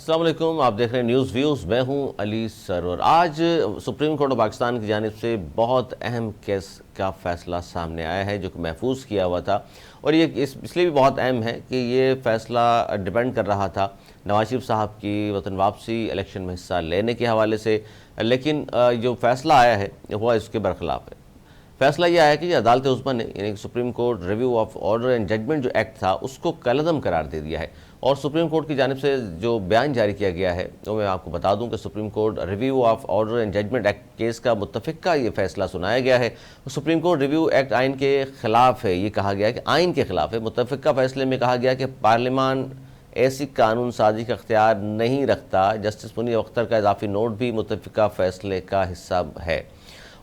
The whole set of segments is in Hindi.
अस्सलाम वालेकुम, आप देख रहे हैं न्यूज़ व्यूज़। मैं हूं अली सरवर। आज सुप्रीम कोर्ट ऑफ पाकिस्तान की जानिब से बहुत अहम केस का फ़ैसला सामने आया है जो कि महफूज किया हुआ था, और ये इसलिए भी बहुत अहम है कि ये फ़ैसला डिपेंड कर रहा था नवाज शरीफ साहब की वतन वापसी, इलेक्शन में हिस्सा लेने के हवाले से। लेकिन जो फ़ैसला आया है वह इसके बरखिलाफ़ है। फैसला यह आया कि अदालत उस्मा ने यानी कि Supreme Court review of order and judgement जो एक्ट था उसको कलअदम करार दे दिया है। और सुप्रीम कोर्ट की जानिब से जो बयान जारी किया गया है वो मैं आपको बता दूं कि Supreme Court review of order and judgement act case का मुत्तफ़िका ये फैसला सुनाया गया है। सुप्रीम कोर्ट रिव्यू एक्ट आइन के ख़िलाफ़ है, ये कहा गया कि आइन के ख़िलाफ़ है। मुत्तफ़िका फ़ैसले में कहा गया कि पार्लियामान ऐसी कानून साजी का अख्तियार नहीं रखता। जस्टिस मुनीर अख्तर का इजाफी नोट भी मुत्तफ़िका फ़ैसले का हिस्सा है।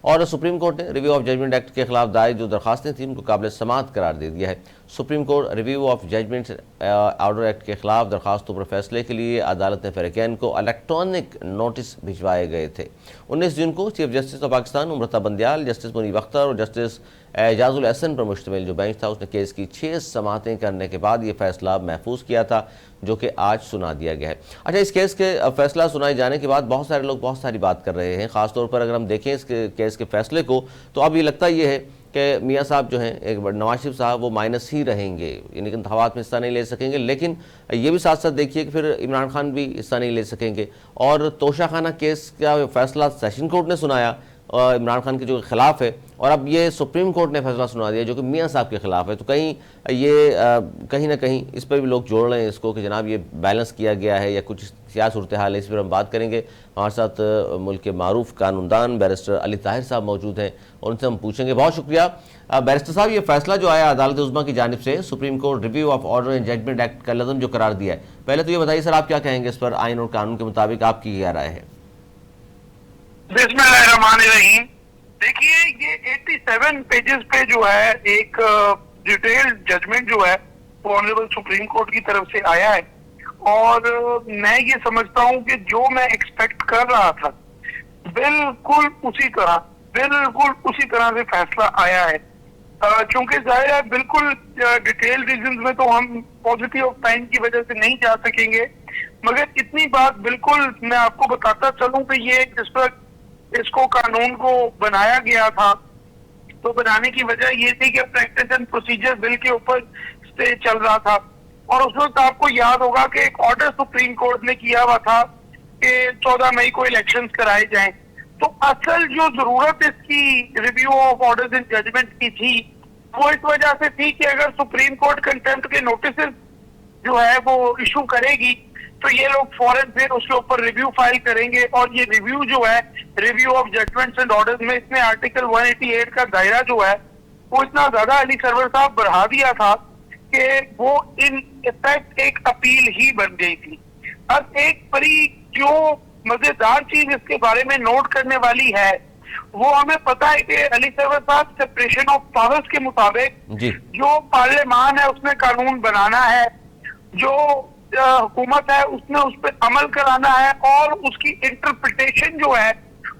और सुप्रीम कोर्ट ने रिव्यू ऑफ जजमेंट एक्ट के खिलाफ दायर जो दरखास्तें थी उनको काबिल समाअत करार दे दिया है। Supreme Court review of judgement order act के खिलाफ दरखास्तों पर फैसले के लिए अदालत ने फ़रीक़ैन को इलेक्ट्रॉनिक नोटिस भिजवाए गए थे। 19 जून को chief justice of Pakistan उमरता Bandial, justice Munir Akhtar और जस्टिस एजाजुल एहसन पर मुश्तमिल जो बेंच था उसने केस की 6 समाअतें करने के बाद ये फैसला महफूज किया था जो कि आज सुना दिया गया है। अच्छा, इस केस के फैसला सुनाए जाने के बाद बहुत सारे लोग बहुत सारी बात कर रहे हैं। ख़ासतौर पर अगर हम देखें इस केस के फैसले को तो अब ये लगता ये है कि मियाँ साहब जो हैं एक नवाज शरीफ साहब वो माइनस ही रहेंगे, यानी कि इंतखाबात में हिस्सा नहीं ले सकेंगे। लेकिन ये भी साथ साथ देखिए कि फिर इमरान खान भी हिस्सा नहीं ले सकेंगे। और तोशाखाना केस का फैसला सेशन कोर्ट ने सुनाया इमरान खान के जो खिलाफ है, और अब ये सुप्रीम कोर्ट ने फैसला सुना दिया जो कि मियाँ साहब के खिलाफ है। तो कहीं ये कहीं ना कहीं इस पर भी लोग जोड़ रहे हैं इसको कि जनाब ये बैलेंस किया गया है या कुछ क्या सूरत हाल है। इस पर हम बात करेंगे। हमारे साथ मुल्क के मारूफ कानूनदान बैरिस्टर अली ताहिर साहब मौजूद हैं, उनसे हम पूछेंगे। बहुत शुक्रिया बैरिस्टर साहब, ये फैसला जो आया अदालत उस्मा की जानिब से Supreme Court review of order and judgement act का लज़म जो करार दिया है, पहले तो ये बताइए सर आप क्या कहेंगे इस पर, आइन और कानून के मुताबिक आपकी क्या राय है? बिस्मिल्लाहिर्रहमानिर्रहीम। देखिए, ये 87 पेजेस पे जो है एक डिटेल्ड जजमेंट जो है वो ऑनरेबल सुप्रीम कोर्ट की तरफ से आया है, और मैं ये समझता हूँ कि जो मैं एक्सपेक्ट कर रहा था बिल्कुल उसी तरह से फैसला आया है। क्योंकि जाहिर है बिल्कुल डिटेल रीजंस में तो हम पॉजिटिव ऑफ टाइम की वजह से नहीं जा सकेंगे, मगर इतनी बात बिल्कुल मैं आपको बताता चलूं कि ये जिस पर इसको कानून को बनाया गया था तो बनाने की वजह ये थी कि प्रैक्टिस एंड प्रोसीजर बिल के ऊपर स्टे चल रहा था, और उस वक्त आपको याद होगा कि एक ऑर्डर सुप्रीम कोर्ट ने किया हुआ था कि 14 मई को इलेक्शंस कराए जाएं। तो असल जो जरूरत इसकी review of orders and judgement की थी वो इस वजह से थी कि अगर सुप्रीम कोर्ट कंटेम्प्ट के नोटिस जो है वो इशू करेगी तो ये लोग फौरन फिर उसके ऊपर रिव्यू फाइल करेंगे, और ये रिव्यू जो है review of judgements and orders में इसमें आर्टिकल 188 का दायरा जो है वो इतना ज्यादा अली सरवर साहब बढ़ा दिया था कि वो इन इफेक्ट एक अपील ही बन गई थी। अब एक बड़ी जो मजेदार चीज इसके बारे में नोट करने वाली है वो हमें पता है कि अली सरवर साहब सेपरेशन ऑफ पावर्स के मुताबिक जो पार्लियामान है उसने कानून बनाना है, जो हुकूमत है उसने उस पर अमल कराना है, और उसकी इंटरप्रिटेशन जो है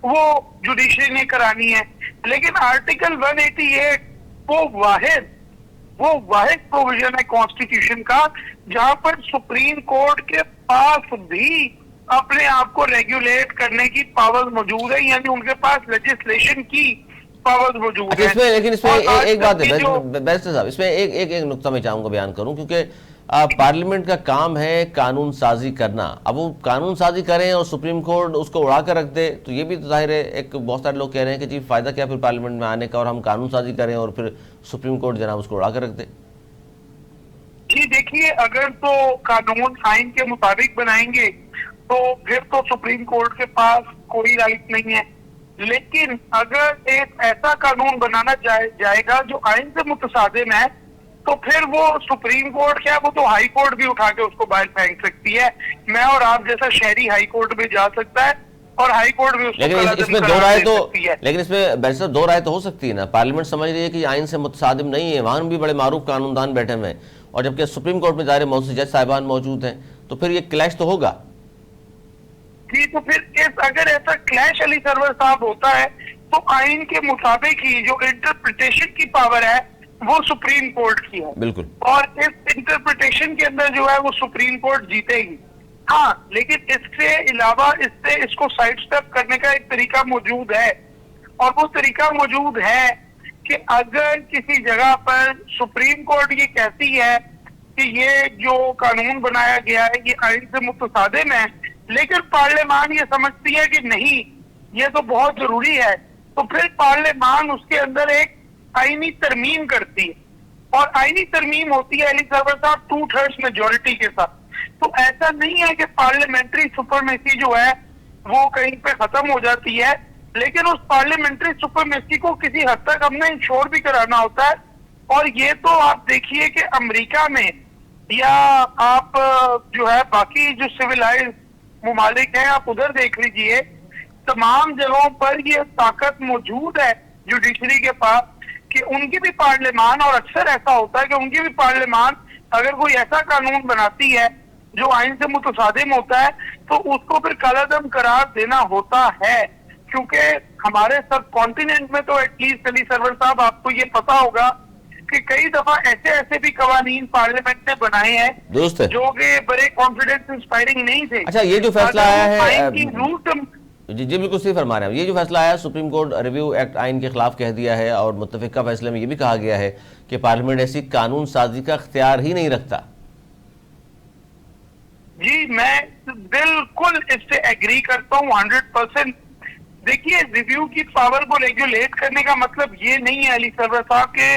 वो जुडिशरी ने करानी है। लेकिन आर्टिकल 188 वो वाहिद प्रोविजन है कॉन्स्टिट्यूशन का जहां पर सुप्रीम कोर्ट के पास भी अपने आप को रेगुलेट करने की पावर मौजूद है, यानी उनके पास लेजिस्लेशन की पावर मौजूद है। लेकिन इसमें एक बात है बैरिस्टर साहब, इसमें एक नुक्ता मैं चाहूंगा बयान करूं, क्योंकि पार्लियामेंट का काम है कानून साजी करना। अब वो कानून साजी करें और सुप्रीम कोर्ट उसको उड़ा कर रख दे तो ये भी तो जाहिर है एक बहुत सारे लोग कह रहे हैं कि जी फायदा क्या फिर पार्लियामेंट में आने का, और हम कानून साजी करें और फिर सुप्रीम कोर्ट जनाब उसको उड़ा कर रख दे। जी देखिए, अगर तो कानून आइन के मुताबिक बनाएंगे तो फिर तो सुप्रीम कोर्ट के पास कोई राइट नहीं है, लेकिन अगर एक ऐसा कानून बनाना जाएगा जो आइन से मुतसादिम है तो फिर वो सुप्रीम कोर्ट क्या, वो तो हाई कोर्ट भी उठा के उसको बाहर फेंक सकती है। मैं और आप जैसा शहरी हाई कोर्ट में जा सकता है और हाई कोर्ट भी उसको इसमें दो राय तो, लेकिन इसमें बैरिस्टर दो राय तो हो सकती है ना। पार्लियामेंट समझ रही है कि आइन से मुतसादिम नहीं है, वहां भी बड़े मारूफ कानूनदान बैठे हुए हैं, और जबकि सुप्रीम कोर्ट में जाहिर मौजूद जज साहिबान मौजूद हैं, तो फिर ये क्लैश तो होगा। जी, तो फिर अगर ऐसा क्लैश अली सरवर साहब होता है तो आइन के मुताबिक ही जो इंटरप्रिटेशन की पावर है वो सुप्रीम कोर्ट की है, बिल्कुल, और इस इंटरप्रिटेशन के अंदर जो है वो सुप्रीम कोर्ट जीतेगी। हाँ, लेकिन इसके अलावा इसको साइड स्टेप करने का एक तरीका मौजूद है, और वो तरीका मौजूद है कि अगर किसी जगह पर सुप्रीम कोर्ट ये कहती है कि ये जो कानून बनाया गया है ये आइन से मुतसादिम है, लेकिन पार्लियामान ये समझती है कि नहीं, ये तो बहुत जरूरी है, तो फिर पार्लियामान उसके अंदर एक आईनी तरमीम करती है, और आईनी तरमीम होती है अली सरवर साहब 2/3 मेजोरिटी के साथ। तो ऐसा नहीं है कि पार्लियामेंट्री सुपरमेसी जो है वो कहीं पे खत्म हो जाती है, लेकिन उस पार्लियामेंट्री सुपरमेसी को किसी हद तक हमने इंश्योर भी कराना होता है। और ये तो आप देखिए कि अमेरिका में या आप जो है बाकी जो सिविलाइज मुमालिक हैं आप उधर देख लीजिए, तमाम जगहों पर ये ताकत मौजूद है जुडिशरी के पास कि उनकी भी पार्लियामान, और अक्सर ऐसा होता है कि उनकी भी पार्लियामान अगर कोई ऐसा कानून बनाती है जो आइन से मुतसादिम होता है तो उसको फिर कालादम करार देना होता है, क्योंकि हमारे सब कॉन्टिनेंट में तो एटलीस्ट अली सरवर साहब आपको ये पता होगा कि कई दफा ऐसे ऐसे भी कवानीन पार्लियामेंट ने बनाए हैं दोस्त जो कि बड़े कॉन्फिडेंस इंस्पायरिंग नहीं थे। अच्छा, ये जो फैसला आया है रूट जी जी बिल्कुल सही फरमा रहे हैं। ये जो फैसला आया, सुप्रीम कोर्ट रिव्यू एक्ट आइन के खिलाफ कह दिया है, और मुत्तफिका फैसले में ये भी कहा गया है कि पार्लियामेंट ऐसी कानून साजी का इख्तियार ही नहीं रखता। जी, मैं बिल्कुल इससे एग्री करता हूँ 100%। देखिए, रिव्यू की पावर को रेगुलेट करने का मतलब ये नहीं है अली सरवर साहब के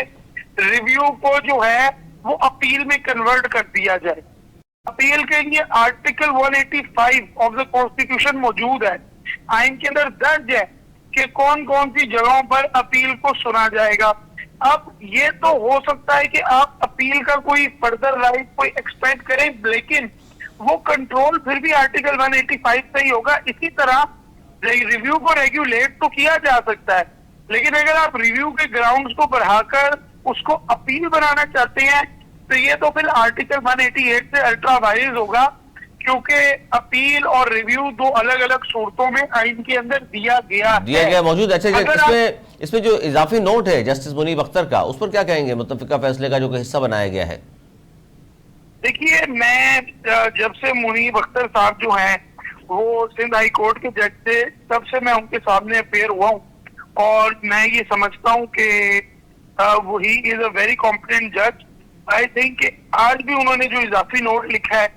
रिव्यू को जो है वो अपील में कन्वर्ट कर दिया जाए। अपील के लिए आर्टिकल 185 ऑफ द कॉन्स्टिट्यूशन मौजूद है, आइन के अंदर दर्ज है कि कौन कौन सी जगहों पर अपील को सुना जाएगा। अब ये तो हो सकता है कि आप अपील का कोई फर्दर राइट कोई एक्सपेक्ट करें, लेकिन वो कंट्रोल फिर भी आर्टिकल 185 से ही होगा। इसी तरह रिव्यू को रेगुलेट तो किया जा सकता है, लेकिन अगर आप रिव्यू के ग्राउंड्स को बढ़ाकर उसको अपील बनाना चाहते हैं तो ये तो फिर आर्टिकल 188 से अल्ट्रा वाइज होगा, क्योंकि अपील और रिव्यू दो अलग अलग सूरतों में आइन के अंदर दिया गया मौजूद। अच्छा, इसमें जो इजाफी नोट है जस्टिस मुनीब अख्तर का, उस पर क्या कहेंगे? मुत्तफिका फैसले का जो हिस्सा बनाया गया है। देखिए, मैं जब से मुनीब अख्तर साहब जो हैं वो सिंध हाई कोर्ट के जज थे, तब से मैं उनके सामने अपेयर हुआ हूँ, और मैं ये समझता हूँ कि वो he is a very competent जज। आई थिंक आज भी उन्होंने जो इजाफी नोट लिखा है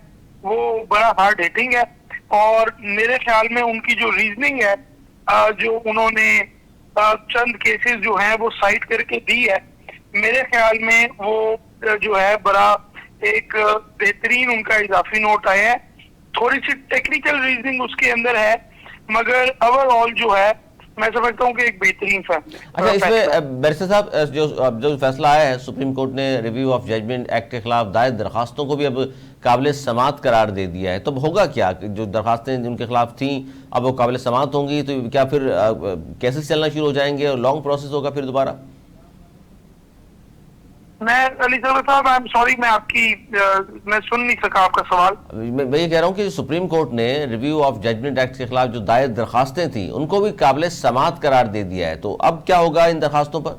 वो बड़ा हार्ड हिटिंग है, और मेरे ख्याल में उनकी जो रीजनिंग है जो उन्होंने चंद केसेस जो हैं वो साइट करके दी है, मेरे ख्याल में वो जो है बड़ा एक बेहतरीन उनका इजाफी नोट आया है। थोड़ी सी टेक्निकल रीजनिंग उसके अंदर है, मगर ओवरऑल जो है मैं समझता हूँ कि एक बेहतरीन फैसला। अच्छा, इसमें बैरिस्टर साहब जो फैसला आया है, सुप्रीम कोर्ट ने रिव्यू ऑफ जजमेंट एक्ट के खिलाफ दायर दरखास्तों को भी अब काबिल समात करार दे दिया है, तो होगा क्या? जो दरखास्तें जिनके खिलाफ थी अब वो काबिल समात होंगी, तो क्या फिर केसेस चलना शुरू हो जाएंगे और लॉन्ग प्रोसेस होगा फिर दोबारा? मैं अली साहब आई एम सॉरी, मैं सुन नहीं सका आपका सवाल। मैं ये कह रहा हूँ कि सुप्रीम कोर्ट ने रिव्यू ऑफ जजमेंट एक्ट के खिलाफ जो दायर दरखास्तें थी उनको भी काबिल समात करार दे दिया है, तो अब क्या होगा इन दरखास्तों पर?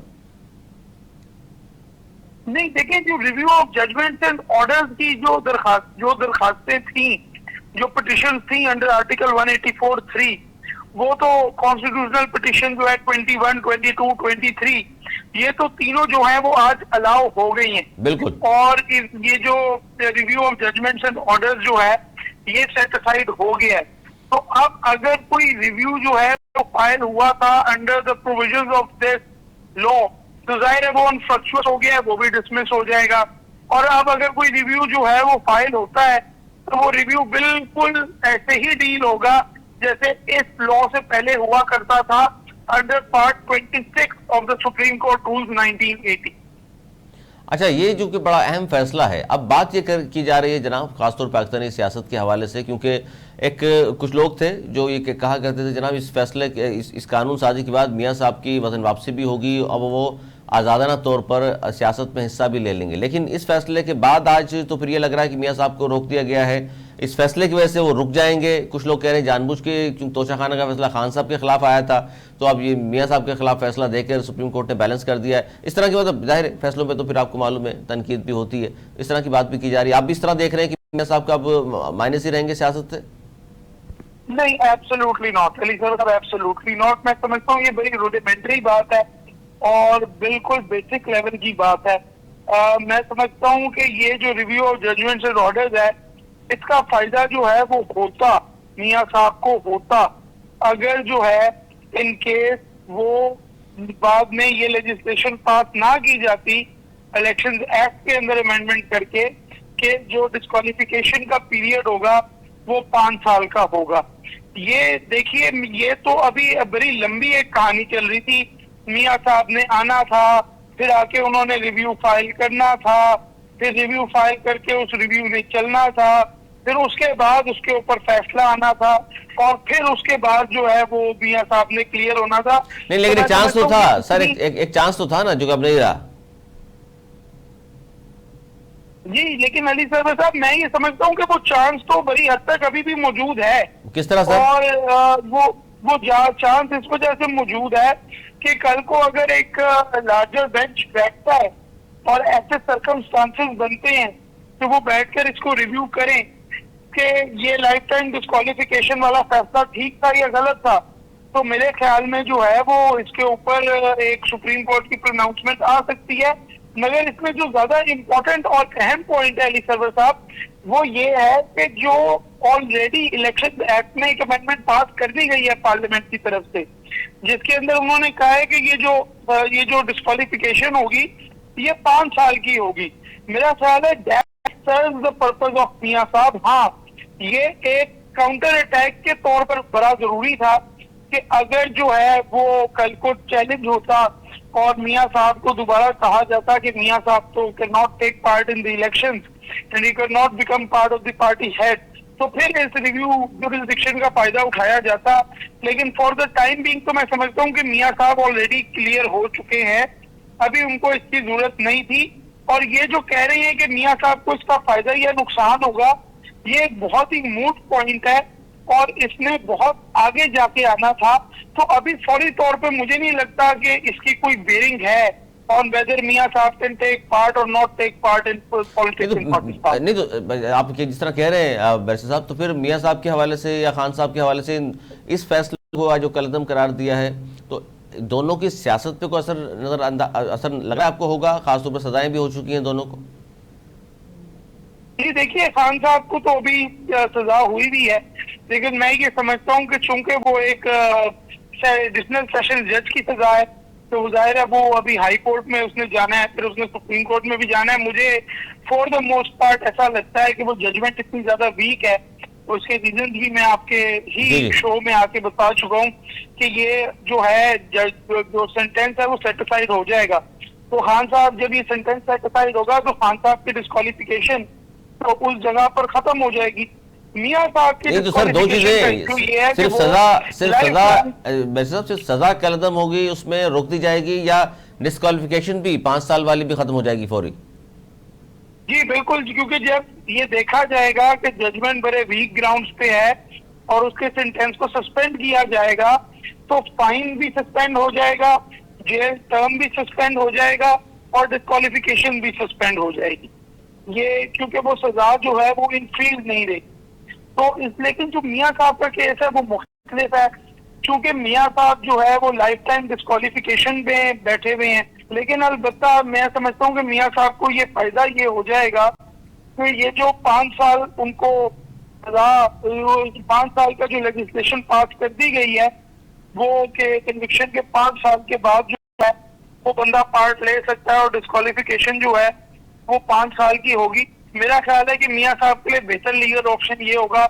नहीं, देखिए, जो review of judgement and orders की जो दरखास्तें थी, जो पिटिशन थी अंडर आर्टिकल 184(3), वो तो कॉन्स्टिट्यूशनल पिटिशन जो है 21, 22, 23, ये तो तीनों जो है वो आज अलाउ हो गई हैं। बिल्कुल। और ये जो review of judgements and orders जो है ये सेट असाइड हो गया है। तो अब अगर कोई रिव्यू जो है वो फाइल हुआ था under the provisions of this law, तो जाहिर है वो अनफ्रक्चुअस हो गया है, वो भी डिसमिस हो जाएगा। और अब अगर कोई रिव्यू जो है वो फाइल होता है तो वो रिव्यू बिल्कुल ऐसे ही डील होगा जैसे इस लॉ से पहले हुआ करता था under part 26 of the supreme court rules 1980। अच्छा, ये जो कि बड़ा अहम फैसला है, अब बात ये की जा रही है जनाब, खासतौर पर पाकिस्तानी सियासत के हवाले से, क्योंकि कुछ लोग थे जो ये कहा करते थे जनाब इस फैसले इस कानून साजी के बाद मियाँ साहब की वतन वापसी भी होगी, अब वो आज़ादाना तौर पर सियासत में हिस्सा भी ले लेंगे। लेकिन इस फैसले के बाद आज तो फिर ये लग रहा है कि मियाँ साहब को रोक दिया गया है, इस फैसले की वजह से वो रुक जाएंगे। कुछ लोग कह रहे हैं जानबूझ के, क्योंकि तोशाखाना का फैसला खान साहब के खिलाफ आया था, तो अब ये मियाँ साहब के खिलाफ फैसला देकर सुप्रीम कोर्ट ने बैलेंस कर दिया है। इस तरह की मतलब जाहिर फैसलों में तो फिर आपको मालूम है तनकीद भी होती है, इस तरह की बात भी की जा रही है। आप भी इस तरह देख रहे हैं कि मियां साहब का अब माइनस ही रहेंगे सियासत से? नहीं, absolutely not Ali sir, absolutely not. मैं समझता हूँ ये बड़ी रूडिमेंट्री बात है और बिल्कुल बेसिक लेवल की बात है। मैं समझता हूँ कि ये जो review of judgements and orders है, इसका फायदा जो है वो होता मियां साहब को होता अगर जो है इन केस वो बाद में ये लेजिस्लेशन पास ना की जाती इलेक्शन एक्ट के अंदर अमेंडमेंट करके कि जो डिस्क्वालिफिकेशन का पीरियड होगा वो 5 साल का होगा। ये देखिए, ये तो अभी बड़ी लंबी एक कहानी चल रही थी। मियां साहब ने आना था, फिर आके उन्होंने रिव्यू फाइल करना था, फिर रिव्यू फाइल करके उस रिव्यू में चलना था, फिर उसके बाद उसके ऊपर फैसला आना था, और फिर उसके बाद जो है वो मियां साहब ने क्लियर होना था। नहीं, लेकिन एक चांस तो था सर, एक चांस तो था ना, जो अब नहीं रहा। जी, लेकिन अली साहब मैं ये समझता हूँ कि वो चांस तो बड़ी हद तक अभी भी मौजूद है। किस तरह सर? और वो चांस इस वजह से मौजूद है कि कल को अगर एक लार्जर बेंच बैठता है और ऐसे सर्कमस्टांसेस बनते हैं तो वो बैठकर इसको रिव्यू करें कि ये लाइफ टाइम डिस्क्वालिफिकेशन वाला फैसला ठीक था या गलत था, तो मेरे ख्याल में जो है वो इसके ऊपर एक सुप्रीम कोर्ट की प्रोनाउंसमेंट आ सकती है। मगर इसमें जो ज्यादा इम्पोर्टेंट और अहम पॉइंट है अली सरवर साहब, वो ये है कि जो ऑलरेडी इलेक्शन एक्ट में एक अमेंडमेंट पास कर दी गई है पार्लियामेंट की तरफ से, जिसके अंदर उन्होंने कहा है कि ये जो डिस्क्वालिफिकेशन होगी ये 5 साल की होगी। मेरा ख्याल है that serves the purpose of मियां साहब। हाँ, ये एक काउंटर अटैक के तौर पर बड़ा जरूरी था कि अगर जो है वो कल को चैलेंज होता और मियां साहब को दोबारा कहा जाता कि मियां साहब तो can not take part in the elections and he can not become part of the party head, तो फिर इस रिव्यू जुरिसडिक्शन का फायदा उठाया जाता। लेकिन फॉर द टाइम बीइंग तो मैं समझता हूँ कि मियां साहब ऑलरेडी क्लियर हो चुके हैं, अभी उनको इसकी जरूरत नहीं थी। और ये जो कह रहे हैं कि मियां साहब को इसका फायदा या नुकसान होगा, ये एक बहुत ही मूट पॉइंट है और इसने बहुत आगे जाके आना था। तो अभी फौरी तौर पे मुझे नहीं लगता कि इसकी कोई बेरिंग है ऑन वेदर मियां साहब कैन टेक पार्ट और not take part in politics in Pakistan. नहीं तो आप जिस तरह कह रहे हैं बैरिस्टर साहब, तो फिर मियां साहब के हवाले से या खान साहब के हवाले से इस फैसले को आज जो कलअदम करार दिया है, तो दोनों की सियासत पे कोई असर लगा आपको होगा? खासतौर पर सजाएं भी हो चुकी हैं दोनों को। जी देखिए, खान साहब को तो अभी सजा हुई भी है, लेकिन मैं ये समझता हूँ कि चूंकि वो एक एडिशनल सेशन जज की सजा है, तो जाहिर है वो अभी हाई कोर्ट में उसने जाना है, फिर उसने सुप्रीम कोर्ट में भी जाना है। मुझे फॉर द मोस्ट पार्ट ऐसा लगता है कि वो जजमेंट इतनी ज्यादा वीक है, उसके रीजन भी मैं आपके ही शो में आके बता चुका हूँ कि ये जो है जो सेंटेंस है वो सेटिस्फाइड हो जाएगा। तो खान साहब जब ये सेंटेंस सेटिस्फाइड होगा तो खान साहब की डिस्क्वालिफिकेशन तो उस जगह पर खत्म हो जाएगी। मियां साहब की तो सर दो चीजें, सिर्फ सजा कलअदम होगी उसमें रोक दी जाएगी, या डिस्क्वालिफिकेशन भी 5 साल वाली भी खत्म हो जाएगी फौरी? जी बिल्कुल, क्योंकि जब ये देखा जाएगा कि जजमेंट बड़े वीक ग्राउंड्स पे है और उसके सेंटेंस को सस्पेंड किया जाएगा, तो फाइन भी सस्पेंड हो जाएगा, जेल टर्म भी सस्पेंड हो जाएगा और डिस्क्वालिफिकेशन भी सस्पेंड हो जाएगी। ये क्योंकि वो सजा जो है वो इनफील्ड नहीं रही। तो इस लेकिन जो मियां साहब का केस है वो मुख्तलिफ है, क्योंकि मियां साहब जो है वो लाइफ टाइम डिस्क्वालिफिकेशन में बैठे हुए हैं। लेकिन अलबत्ता मैं समझता हूँ कि मियां साहब को ये फायदा ये हो जाएगा कि ये जो 5 साल उनको 5 साल का जो लेजिस्लेशन पास कर दी गई है वो के कन्विक्शन के 5 साल के बाद जो है वो बंदा पार्ट ले सकता है और डिस्क्वालिफिकेशन जो है वो 5 साल की होगी। मेरा ख्याल है कि मियां साहब के लिए बेहतर लीगल ऑप्शन ये होगा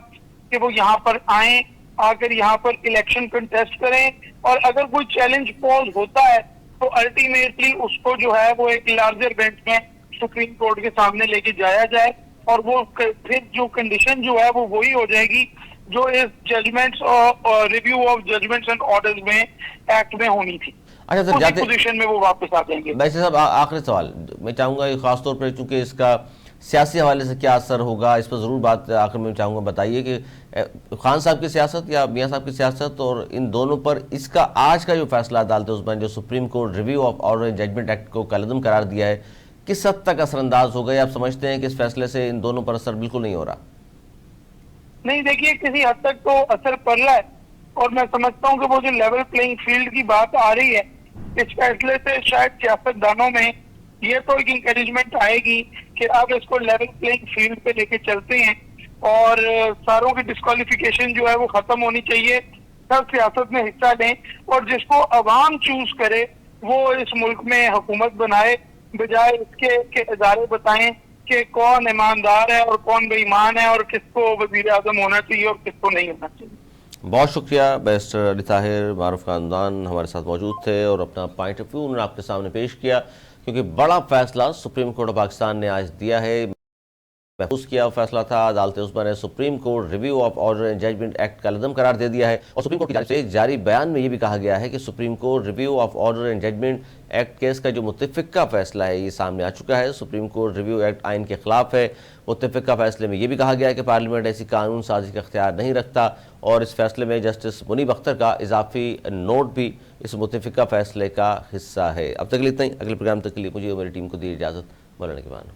कि वो यहाँ पर आए, आकर यहाँ पर इलेक्शन कंटेस्ट करें, और अगर कोई चैलेंज पोज होता है तो अल्टीमेटली उसको जो है वो एक लार्जर बेंच में सुप्रीम कोर्ट के सामने लेके जाया जाए, और वो फिर जो कंडीशन जो है वो वही हो जाएगी जो इस जजमेंट्स और review of judgements and orders में एक्ट में होनी थी। अच्छा सर, जाते पोजीशन में वो वापस आ जाएंगे। वैसे साहब आखिरी सवाल मैं चाहूंगा, खासतौर पर चूंकि इसका सियासी हवाले से क्या असर होगा इस पर ज़रूर बात आखिर में चाहूँगा, बताइए कि खान साहब की सियासत या मियां साहब की सियासत, और इन दोनों पर इसका आज का जो फैसला अदालत उसमें जो Supreme Court review of order and judgement act को कलअदम करार दिया है, किस हद तक असरअंदाज हो गए? आप समझते हैं कि इस फैसले से इन दोनों पर असर बिल्कुल नहीं हो रहा? नहीं, देखिए किसी हद तक तो असर पड़ रहा है, और मैं समझता हूँ कि वो जो लेवल प्लेइंग फील्ड की बात आ रही है, इस फैसले से शायद सियासतदानों में ये तो एक इंकरेजमेंट आएगी कि अब इसको लेवल प्लेइंग फील्ड पे लेके चलते हैं, और सारों की डिस्क्वालिफिकेशन जो है वो खत्म होनी चाहिए, सब सियासत में हिस्सा लें, और जिसको अवाम चूज करे वो इस मुल्क में हुकूमत बनाए, बजाय इसके कि इदारे बताएं कि कौन ईमानदार है और कौन बेईमान है, और किसको वजीर आजम होना चाहिए और किसको नहीं होना चाहिए। बहुत शुक्रिया। बैरिस्टर अली ताहिर मारूफ खानदान हमारे साथ मौजूद थे और अपना पॉइंट ऑफ व्यू उन्होंने आपके सामने पेश किया, क्योंकि बड़ा फैसला सुप्रीम कोर्ट ऑफ पाकिस्तान ने आज दिया है। महफूज किया फैसला था। अदालत उस्मा ने Supreme Court review of order and judgement act का लदम करार दे दिया है, और सुप्रीम कोर्ट की जानिब से जारी बयान में ये भी कहा गया है कि Supreme Court review of order and judgement act case का जो मुत्तफिका फैसला है ये सामने आ चुका है। सुप्रीम कोर्ट रिव्यू एक्ट आइन के खिलाफ है। मुत्तफिका फैसले में ये भी कहा गया है कि पार्लियामेंट ऐसी कानून साजी का इख्तियार नहीं रखता, और इस फैसले में जस्टिस मुनीब अख्तर का इजाफी नोट भी इस मुत्तफिका फैसले का हिस्सा है। अब तक के लिए इतना ही। अगले प्रोग्राम तक के लिए मुझे और मेरी टीम को दी इजाज़त। मौलाना के बाद।